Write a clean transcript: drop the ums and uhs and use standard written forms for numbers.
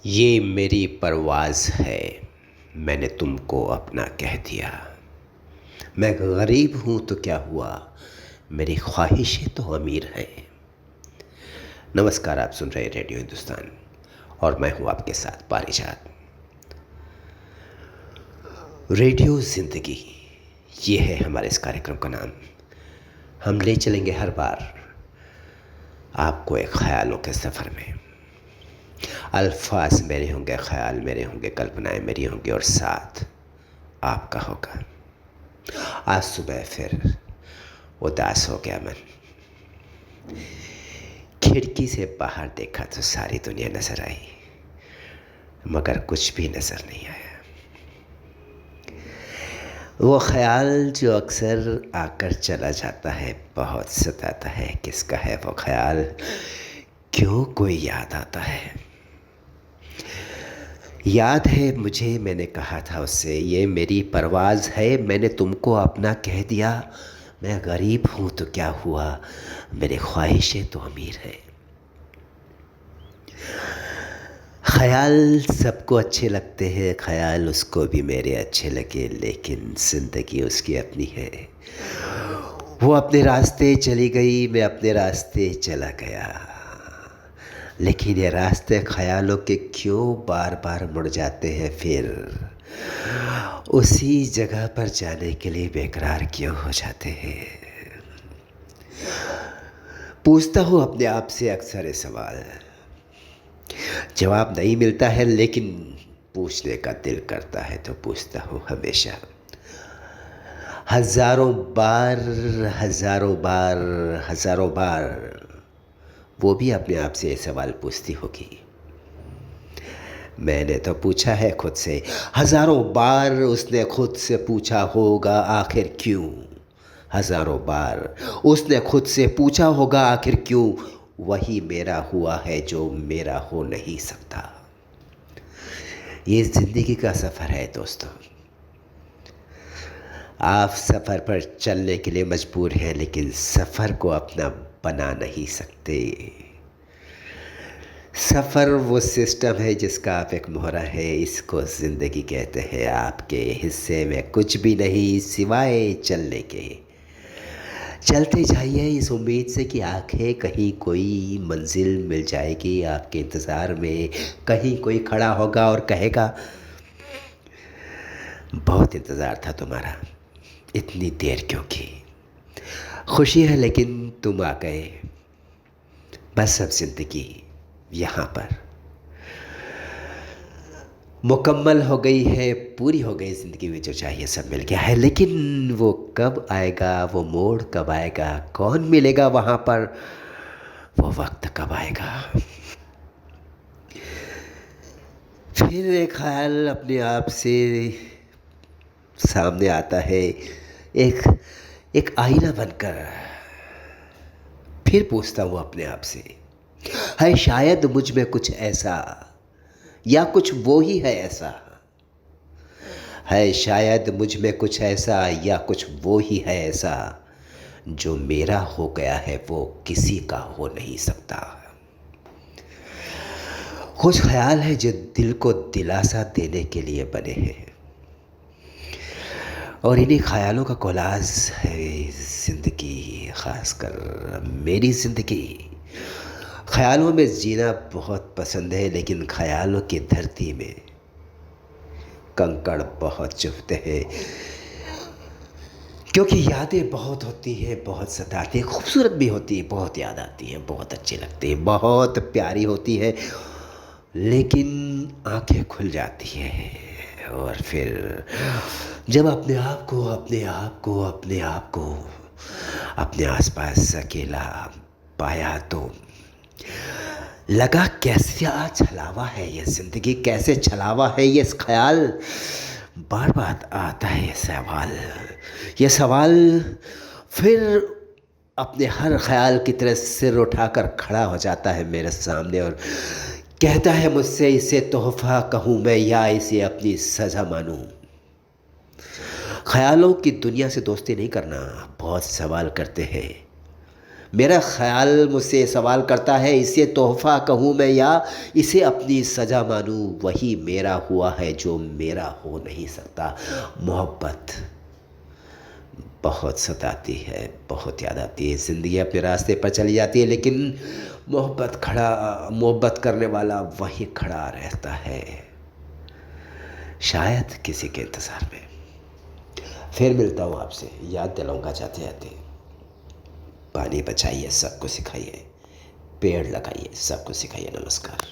ये मेरी परवाज़ है, मैंने तुमको अपना कह दिया। मैं गरीब हूँ तो क्या हुआ, मेरी ख्वाहिशें तो अमीर हैं। नमस्कार, आप सुन रहे रेडियो हिंदुस्तान और मैं हूँ आपके साथ पारिजात। रेडियो ज़िंदगी, ये है हमारे इस कार्यक्रम का नाम। हम ले चलेंगे हर बार आपको एक ख्यालों के सफ़र में। अल्फाज मेरे होंगे, ख्याल मेरे होंगे, कल्पनाएं मेरी होंगी और साथ आपका होगा। आज सुबह फिर उदास हो गया मन। खिड़की से बाहर देखा तो सारी दुनिया नजर आई, मगर कुछ भी नजर नहीं आया। वो ख्याल जो अक्सर आकर चला जाता है, बहुत सताता है। किसका है वो ख्याल, क्यों कोई याद आता है। याद है मुझे, मैंने कहा था उससे, ये मेरी परवाज़ है, मैंने तुमको अपना कह दिया। मैं गरीब हूँ तो क्या हुआ, मेरी ख्वाहिशें तो अमीर हैं। ख़याल सबको अच्छे लगते हैं, ख़याल उसको भी मेरे अच्छे लगे, लेकिन ज़िंदगी उसकी अपनी है। वो अपने रास्ते चली गई, मैं अपने रास्ते चला गया। लेकिन ये रास्ते ख़यालों के क्यों बार बार मुड़ जाते हैं, फिर उसी जगह पर जाने के लिए बेकरार क्यों हो जाते हैं। पूछता हूँ अपने आप से अक्सर ये सवाल, जवाब नहीं मिलता है, लेकिन पूछने का दिल करता है तो पूछता हूँ हमेशा। हज़ारों बार, हज़ारों बार, हज़ारों बार वो भी अपने आप से ये सवाल पूछती होगी। मैंने तो पूछा है खुद से, हज़ारों बार उसने खुद से पूछा होगा, आखिर क्यों। हज़ारों बार उसने खुद से पूछा होगा, आखिर क्यों वही मेरा हुआ है जो मेरा हो नहीं सकता। ये ज़िंदगी का सफ़र है दोस्तों। आप सफ़र पर चलने के लिए मजबूर हैं, लेकिन सफ़र को अपना बना नहीं सकते। सफ़र वो सिस्टम है जिसका आप एक मोहरा है, इसको ज़िंदगी कहते हैं। आपके हिस्से में कुछ भी नहीं सिवाय चलने के। चलते जाइए इस उम्मीद से कि आखिर कहीं कोई मंजिल मिल जाएगी आपके इंतज़ार में। कहीं कोई खड़ा होगा और कहेगा, बहुत इंतज़ार था तुम्हारा, इतनी देर क्यों की। खुशी है लेकिन तुम आ गए, बस अब ज़िंदगी यहाँ पर मुकम्मल हो गई है, पूरी हो गई। ज़िंदगी में जो चाहिए सब मिल गया है, लेकिन वो कब आएगा, वो मोड़ कब आएगा, कौन मिलेगा वहाँ पर, वो वक्त कब आएगा। फिर एक ख्याल अपने आप से सामने आता है, एक एक आईना बनकर। फिर पूछता हूँ अपने आप से, है शायद मुझ में कुछ ऐसा, या कुछ वो ही है ऐसा। है शायद मुझ में कुछ ऐसा, या कुछ वो ही है ऐसा, जो मेरा हो गया है वो किसी का हो नहीं सकता। कुछ ख्याल है जो दिल को दिलासा देने के लिए बने हैं, और इन्हीं ख्यालों का कोलाज है ज़िंदगी, ख़ासकर मेरी ज़िंदगी। ख्यालों में जीना बहुत पसंद है, लेकिन ख्यालों की धरती में कंकड़ बहुत चुभते हैं, क्योंकि यादें बहुत होती हैं, बहुत सताती हैं, खूबसूरत भी होती है, बहुत याद आती हैं, बहुत अच्छी लगती है, बहुत प्यारी होती है, लेकिन आंखें खुल जाती हैं। और फिर जब अपने आप को अपने आप को अपने आप को अपने आसपास अकेला पाया, तो लगा कैसे छलावा है ये ज़िंदगी, कैसे छलावा है ये ख्याल। बार बार आता है ये सवाल फिर अपने हर ख्याल की तरह सिर उठाकर खड़ा हो जाता है मेरे सामने और कहता है मुझसे, इसे तोहफ़ा कहूँ मैं या इसे अपनी सज़ा मानूँ। ख्यालों की दुनिया से दोस्ती नहीं करना, बहुत सवाल करते हैं। मेरा ख़याल मुझसे सवाल करता है, इसे तोहफ़ा कहूँ मैं या इसे अपनी सज़ा मानूँ। वही मेरा हुआ है जो मेरा हो नहीं सकता। मोहब्बत बहुत सताती है, बहुत याद आती है। ज़िंदगी अपने रास्ते पर चली जाती है, लेकिन मोहब्बत करने वाला वहीं खड़ा रहता है, शायद किसी के इंतज़ार में। फिर मिलता हूँ आपसे, याद दिलाऊँगा जाते जाते। पानी बचाइए, सबको सिखाइए, पेड़ लगाइए, सबको सिखाइए। नमस्कार।